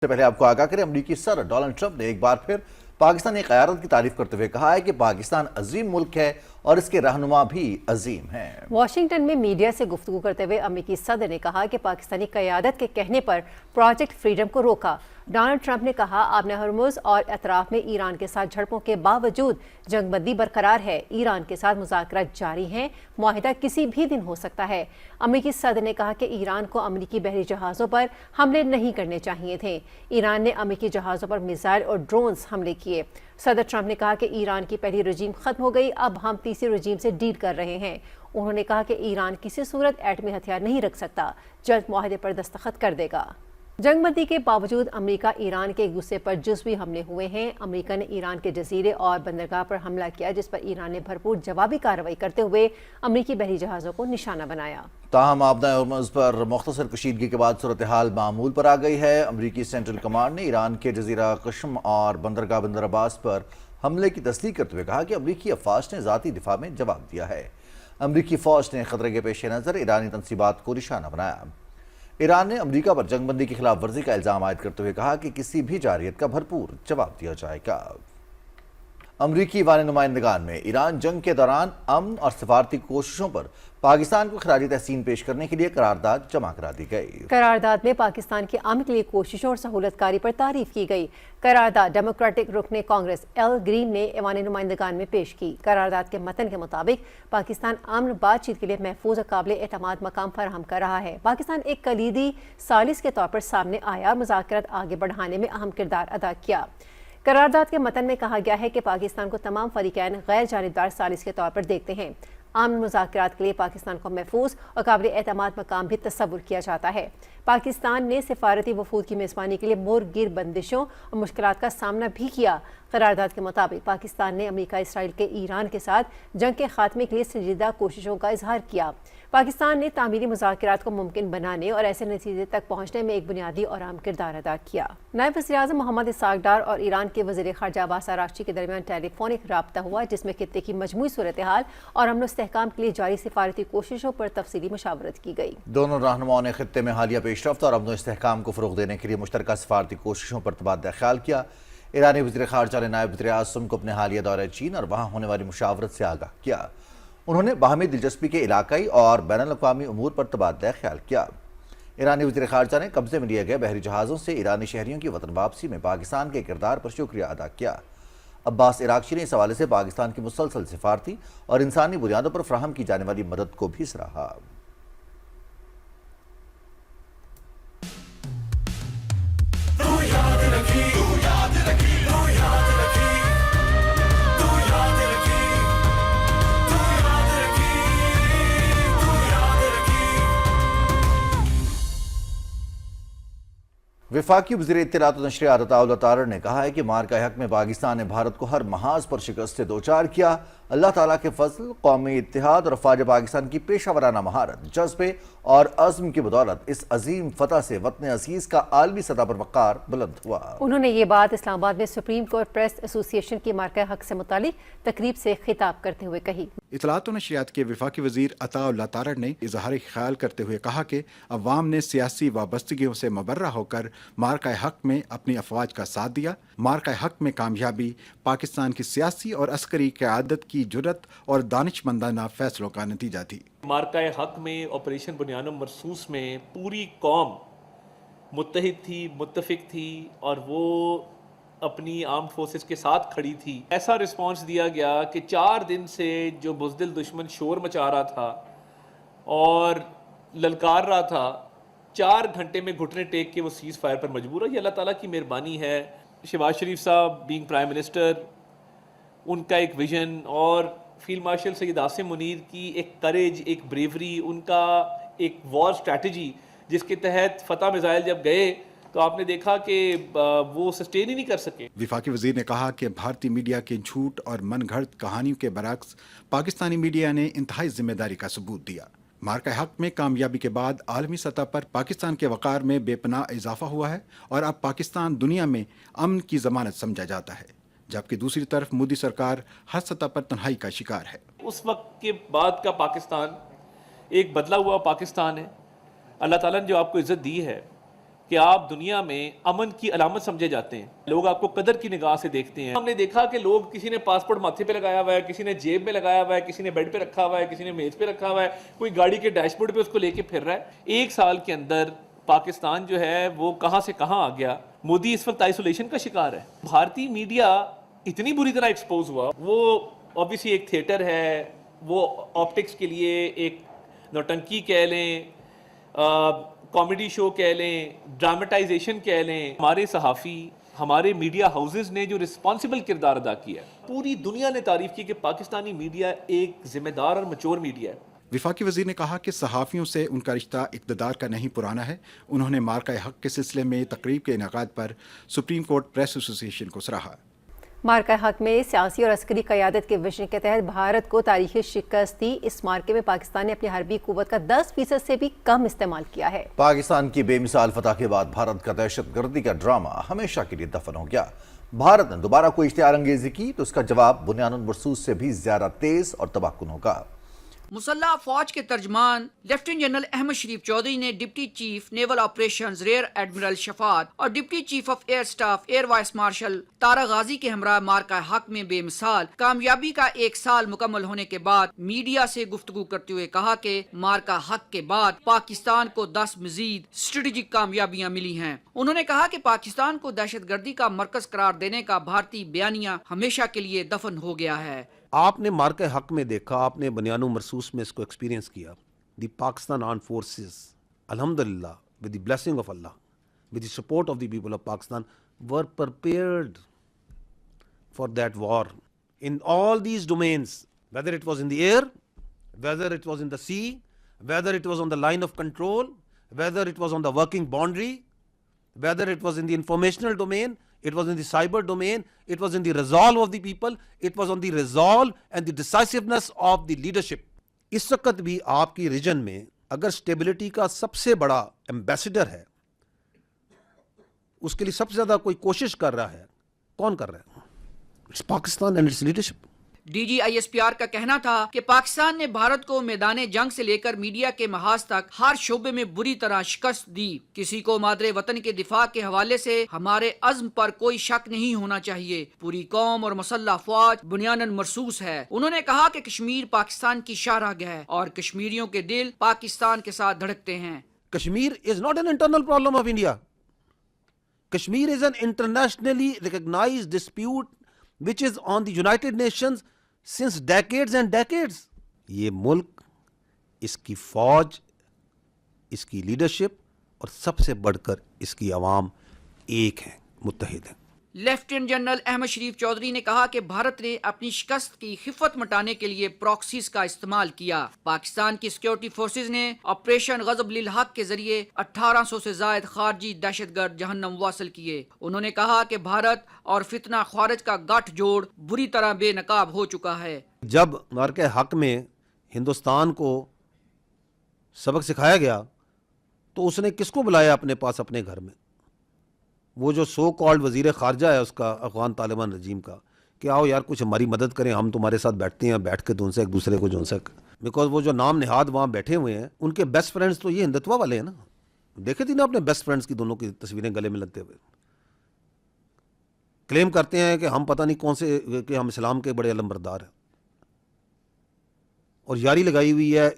سے پہلے آپ کو آگاہ کریں، امریکی صدر ڈونلڈ ٹرمپ نے ایک بار پھر پاکستانی قیادت کی تعریف کرتے ہوئے کہا ہے کہ پاکستان عظیم ملک ہے اور اس کے رہنما بھی عظیم ہیں۔ واشنگٹن میں میڈیا سے گفتگو کرتے ہوئے امریکی صدر نے کہا کہ پاکستانی قیادت کے کہنے پر پروجیکٹ فریڈم کو روکا۔ ڈونلڈ ٹرمپ نے کہا آبِ ہرمز اور اطراف میں ایران کے ساتھ جھڑپوں کے باوجود جنگ بندی برقرار ہے، ایران کے ساتھ مذاکرات جاری ہیں، معاہدہ کسی بھی دن ہو سکتا ہے۔ امریکی صدر نے کہا کہ ایران کو امریکی بحری جہازوں پر حملے نہیں کرنے چاہیے تھے۔ ایران نے امریکی جہازوں پر میزائل اور ڈرونز حملے کیے۔ صدر ٹرمپ نے کہا کہ ایران کی پہلی رجیم ختم ہو گئی، اب ہم تیسری رجیم سے ڈیل کر رہے ہیں۔ انہوں نے کہا کہ ایران کسی صورت ایٹمی ہتھیار نہیں رکھ سکتا، جلد معاہدے پر دستخط کر دے گا۔ جنگ بندی کے باوجود امریکہ ایران کے ایک دوسرے پر جزوی حملے ہوئے ہیں۔ امریکہ نے ایران کے جزیرے اور بندرگاہ پر حملہ کیا، جس پر ایران نے بھرپور جوابی کارروائی کرتے ہوئے امریکی بحری جہازوں کو نشانہ بنایا۔ تاہم آبِ ہرمز پر مختصر کشیدگی کے بعد صورتحال معمول پر آ گئی ہے۔ امریکی سینٹرل کمانڈ نے ایران کے جزیرہ قشم اور بندرگاہ بندر عباس پر حملے کی تصدیق کرتے ہوئے کہا کہ امریکی افواج نے ذاتی دفاع میں جواب دیا ہے۔ امریکی فوج نے خطرے کے پیش نظر ایرانی تنصیبات کو نشانہ بنایا۔ ایران نے امریکہ پر جنگ بندی کی خلاف ورزی کا الزام عائد کرتے ہوئے کہا کہ کسی بھی جارحیت کا بھرپور جواب دیا جائے گا۔ امریکی ایوان نمائندگان میں ایران جنگ کے دوران امن اور سفارتی کوششوں پر پاکستان کو خراج تحسین پیش کرنے کے لیے قرارداد جمع کرا دی گئی۔ قرارداد میں پاکستان کی امن کے لیے کوششوں اور سہولت کاری پر تعریف کی گئی۔ قرارداد ڈیموکریٹک رکن کانگریس ایل گرین نے ایوان نمائندگان میں پیش کی۔ قرارداد کے متن کے مطابق پاکستان امن بات چیت کے لیے محفوظ اور قابل اعتماد مقام فراہم کر رہا ہے۔ پاکستان ایک کلیدی ثالث کے طور پر سامنے آیا اور مذاکرات آگے بڑھانے میں اہم کردار ادا کیا۔ قرارداد کے متن میں کہا گیا ہے کہ پاکستان کو تمام فریقین غیر جانبدار ثالث کے طور پر دیکھتے ہیں۔ امن مذاکرات کے لیے پاکستان کو محفوظ اور قابل اعتماد مقام بھی تصور کیا جاتا ہے۔ پاکستان نے سفارتی وفود کی میزبانی کے لیے مور گیر بندشوں اور مشکلات کا سامنا بھی کیا۔ قرارداد کے مطابق پاکستان نے امریکہ اسرائیل کے ایران کے ساتھ جنگ کے خاتمے کے لیے سنجیدہ کوششوں کا اظہار کیا۔ پاکستان نے تعمیری مذاکرات کو ممکن بنانے اور ایسے نتیجے تک پہنچنے میں ایک بنیادی اور اہم کردار ادا کیا۔ نائب وزیر اعظم محمد اسحاق ڈار اور ایران کے وزیر خارجہ عباس آرغچی کے درمیان ٹیلی فونک رابطہ ہوا، جس میں خطے کی مجموعی صورتحال اور امن و استحکام کے لیے جاری سفارتی کوششوں پر تفصیلی مشاورت کی گئی۔ دونوں رہنماؤں نے خطے میں حالیہ پیش رفت اور امن و استحکام کو فروغ دینے کے لیے مشترکہ سفارتی کوششوں پر تبادلہ خیال کیا۔ ایرانی وزیر خارجہ نے نائب وزیر اعظم کو اپنے حالیہ دورہ چین اور وہاں ہونے والی مشاورت سے آگاہ کیا۔ انہوں نے باہمی دلچسپی کے علاقائی اور بین الاقوامی امور پر تبادلہ خیال کیا۔ ایرانی وزیر خارجہ نے قبضے میں لیے گئے بحری جہازوں سے ایرانی شہریوں کی وطن واپسی میں پاکستان کے کردار پر شکریہ ادا کیا۔ عباس آرغچی نے اس حوالے سے پاکستان کی مسلسل سفارتی اور انسانی بنیادوں پر فراہم کی جانے والی مدد کو بھی سراہا۔ وفاقی وزیر اطلاعات و نشریات عطا اللہ تارڑ نے کہا ہے کہ مارکہ حق میں پاکستان نے بھارت کو ہر محاذ پر شکست سے دوچار کیا۔ اللہ تعالیٰ کے فضل، قومی اتحاد اور افواج پاکستان کی پیشہ ورانہ مہارت، جذبے اور عزم کی بدولت اس عظیم فتح سے وطن عزیز کا عالمی سطح پر وقار بلند ہوا۔ انہوں نے یہ بات اسلام آباد میں سپریم کورٹ پریس ایسوسی ایشن کی مارکہ حق سے متعلق تقریب سے خطاب کرتے ہوئے کہی۔ اطلاعات و نشریات کے وفاقی وزیر عطا اللہ تارڑ نے اظہار خیال کرتے ہوئے کہا کہ عوام نے سیاسی وابستگیوں سے مبرہ ہو کر مارکہ حق میں اپنی افواج کا ساتھ دیا۔ مارکہ حق میں کامیابی پاکستان کی سیاسی اور عسکری قیادت کی جرأت اور دانش مندانہ فیصلوں کا نتیجہ تھی۔ مارکہ حق میں آپریشن بنیان مرصوص میں پوری قوم متحد تھی، متفق تھی اور وہ اپنی آرمڈ فورسز کے ساتھ کھڑی تھی۔ ایسا رسپانس دیا گیا کہ 4 دن سے جو بزدل دشمن شور مچا رہا تھا اور للکار رہا تھا، 4 گھنٹے میں گھٹنے ٹیک کے وہ سیز فائر پر مجبور ہے۔ یہ اللہ تعالیٰ کی مہربانی ہے۔ شہباز شریف صاحب بینگ پرائم منسٹر، ان کا ایک ویژن اور فیلڈ مارشل سید عاصم منیر کی ایک کریج، ایک بریوری، ان کا ایک وار اسٹریٹجی جس کے تحت فتح میزائل جب گئے تو آپ نے دیکھا کہ وہ سسٹین ہی نہیں کر سکے۔ وفاقی وزیر نے کہا کہ بھارتی میڈیا کے جھوٹ اور من گھڑت کہانیوں کے برعکس پاکستانی میڈیا نے انتہائی ذمہ داری کا ثبوت دیا۔ مارکہ حق میں کامیابی کے بعد عالمی سطح پر پاکستان کے وقار میں بے پناہ اضافہ ہوا ہے اور اب پاکستان دنیا میں امن کی ضمانت سمجھا جاتا ہے، جبکہ دوسری طرف مودی سرکار ہر سطح پر تنہائی کا شکار ہے۔ اس وقت کے بعد کا پاکستان ایک بدلا ہوا پاکستان ہے۔ اللہ تعالیٰ نے جو آپ کو عزت دی ہے کہ آپ دنیا میں امن کی علامت سمجھے جاتے ہیں. لوگ آپ کو قدر کی نگاہ سے دیکھتے ہیں. ہم نے دیکھا کہ لوگ کسی نے پاسپورٹ ماتھے پہ لگایا ہوا ہے, کسی نے جیب میں لگایا ہوا ہے, کسی نے بیڈ پہ رکھا ہوا ہے, کسی نے میز پہ رکھا ہوا ہے, کوئی گاڑی کے ڈیش بورڈ پہ اس کو لے کے پھر رہا ہے. 1 سال کے اندر پاکستان جو ہے وہ کہاں سے کہاں آ گیا. مودی اس وقت آئسولیشن کا شکار ہے. بھارتی میڈیا اتنی بری طرح ایکسپوز ہوا. وہ obviously ایک تھیٹر ہے, وہ آپٹکس کے لیے ایک نوٹنکی کہہ لیں, کامیڈی شو کہہ لیں, ڈرامٹائزیشن کہہ لیں. ہمارے صحافی, ہمارے میڈیا ہاؤسز نے جو رسپانسبل کردار ادا کیا ہے, پوری دنیا نے تعریف کی کہ پاکستانی میڈیا ایک ذمہ دار اور میچور میڈیا ہے. وفاقی وزیر نے کہا کہ صحافیوں سے ان کا رشتہ اقتدار کا نہیں پرانا ہے. انہوں نے مارکہ حق کے سلسلے میں تقریب کے انعقاد پر سپریم کورٹ پریس ایسوسی ایشن کو سراہا. مارکہ حق میں سیاسی اور عسکری قیادت کے وژن کے تحت بھارت کو تاریخی شکست دی. اس مارکے میں پاکستان نے اپنی حربی قوت کا 10% سے بھی کم استعمال کیا ہے. پاکستان کی بے مثال فتح کے بعد بھارت کا دہشت گردی کا ڈرامہ ہمیشہ کے لیے دفن ہو گیا. بھارت نے دوبارہ کوئی اشتعال انگیزی کی تو اس کا جواب بنیان مرصوص سے بھی زیادہ تیز اور تباہ کن ہوگا. مسلح افواج کے ترجمان لیفٹیننٹ جنرل احمد شریف چودھری نے deputy chief naval operations rear admiral Shafaat اور deputy chief of air staff air vice marshal Tariq Ghazi کے ہمراہ مارکہ حق میں بے مثال کامیابی کا 1 سال مکمل ہونے کے بعد میڈیا سے گفتگو کرتے ہوئے کہا کہ مارکہ حق کے بعد پاکستان کو 10 مزید اسٹریٹجک کامیابیاں ملی ہیں. انہوں نے کہا کہ پاکستان کو دہشت گردی کا مرکز قرار دینے کا بھارتی بیانیہ ہمیشہ کے لیے دفن ہو گیا ہے. آپ نے مارکہ حق میں دیکھا, آپ نے بنیان و مرصوص میں اس کو ایکسپیرینس کیا. دی پاکستان آرمڈ فورسز الحمدللہ with the blessing of Allah, with the support of the people of Pakistan were prepared for that war in all these domains, whether it was in the air, whether it was in the sea, whether it was on the line of control, whether it was on the working boundary, whether it was in the informational domain, it was in the cyber domain, it was in the resolve of the people, it was on the resolve and the decisiveness of the leadership. اس وقت بھی آپ کی region میں اگر stability کا سب سے بڑا ambassador ہے, اس کے لیے سب سے زیادہ کوئی کوشش کر رہا ہے, کون کر رہا ہے؟ It's Pakistan and its leadership. D G I S P R کا کہنا تھا کہ پاکستان نے بھارت کو میدان جنگ سے لے کر میڈیا کے محاذ تک ہر شعبے میں بری طرح شکست دی. کسی کو مادر وطن کے دفاع کے حوالے سے ہمارے عزم پر کوئی شک نہیں ہونا چاہیے. پوری قوم اور مسلح افواج بنیان مرصوص ہے. انہوں نے کہا کہ کشمیر پاکستان کی شاہراہ ہے اور کشمیریوں کے دل پاکستان کے ساتھ دھڑکتے ہیں. Kashmir is not an internal problem of India. Kashmir is an internationally recognized dispute which is on the United Nations since decades and decades. یہ ملک, اس کی فوج, اس کی لیڈرشپ اور سب سے بڑھ کر اس کی عوام ایک ہیں, متحد ہیں. لیفٹیننٹ جنرل احمد شریف چودھری نے کہا کہ بھارت نے اپنی شکست کی خفت مٹانے کے لیے پراکسیز کا استعمال کیا. پاکستان کی سیکیورٹی فورسز نے آپریشن غضب للحق کے ذریعے 1800 سے زائد خارجی دہشت گرد جہنم واصل کیے. انہوں نے کہا کہ بھارت اور فتنہ خوارج کا گٹھ جوڑ بری طرح بے نقاب ہو چکا ہے. جب مارکہ حق میں ہندوستان کو سبق سکھایا گیا تو اس نے کس کو بلایا اپنے پاس اپنے گھر میں؟ وہ جو سو کالڈ وزیر خارجہ ہے اس کا, افغان طالبان رجیم کا, کہ آؤ یار کچھ ہماری مدد کریں, ہم تمہارے ساتھ بیٹھتے ہیں, بیٹھ کے ان سے ایک دوسرے کو جو سے, بیکاز وہ جو نام نہاد وہاں بیٹھے ہوئے ہیں ان کے بیسٹ فرینڈز تو یہ ہندتوا والے ہیں نا. دیکھے تھی نا اپنے بیسٹ فرینڈز کی دونوں کی تصویریں گلے میں لگتے ہوئے, کلیم کرتے ہیں کہ ہم پتہ نہیں کون سے, کہ ہم اسلام کے بڑے علمبردار ہیں, اور یاری لگائی ہوئی ہے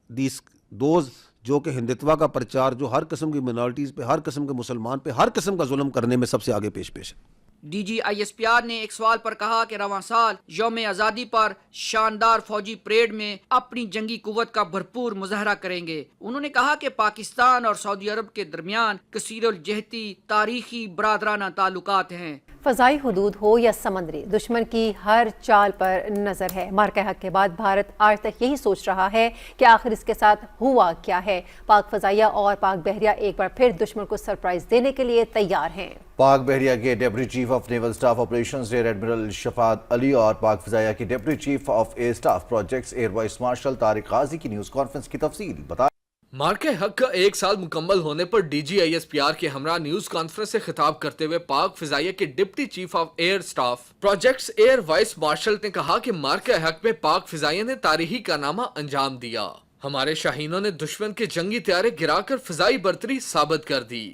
دیس دوز جو کہ ہندتوا کا پرچار, جو ہر قسم کی مائنورٹیز پہ, ہر قسم کے مسلمان پہ, ہر قسم کا ظلم کرنے میں سب سے آگے پیش ہے. D G I S P R نے ایک سوال پر کہا کہ رواں سال یوم آزادی پر شاندار فوجی پریڈ میں اپنی جنگی قوت کا بھرپور مظاہرہ کریں گے. انہوں نے کہا کہ پاکستان اور سعودی عرب کے درمیان کثیر الجہتی تاریخی برادرانہ تعلقات ہیں. فضائی حدود ہو یا سمندری, دشمن کی ہر چال پر نظر ہے. مارکہ حق کے بعد بھارت آج تک یہی سوچ رہا ہے کہ آخر اس کے ساتھ ہوا کیا ہے. پاک فضائیہ اور پاک بحریہ ایک بار پھر دشمن کو سرپرائز دینے کے لیے تیار ہیں. پاک بحریہ کے deputy chief of naval staff operations rear admiral Shafaat Ali اور پاک فضائیہ کے deputy chief of air staff projects air vice marshal Tariq Ghazi کی نیوز کانفرنس کی تفصیل بتا. مارکہ حق کا 1 سال مکمل ہونے پر D G I S P R کے ہمراہ نیوز کانفرنس سے خطاب کرتے ہوئے پاک فضائیہ کے deputy chief of air staff projects air vice marshal نے کہا کہ مارکہ حق میں پاک فضائیہ نے تاریخی کارنامہ انجام دیا. ہمارے شاہینوں نے دشمن کے جنگی طیارے گرا کر فضائی برتری ثابت کر دی.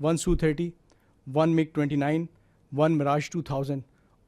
1 Su-30, 1 MiG-29, 1 Mirage 2000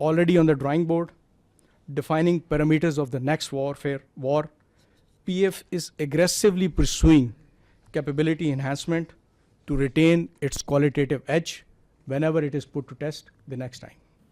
already on the drawing board, defining parameters of the next war, PF is aggressively pursuing capability enhancement to retain its qualitative edge whenever it is put to test the next time.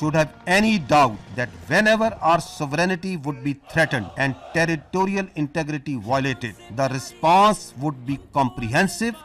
Should have any doubt that whenever our sovereignty would be threatened and territorial integrity violated, the response would be comprehensive,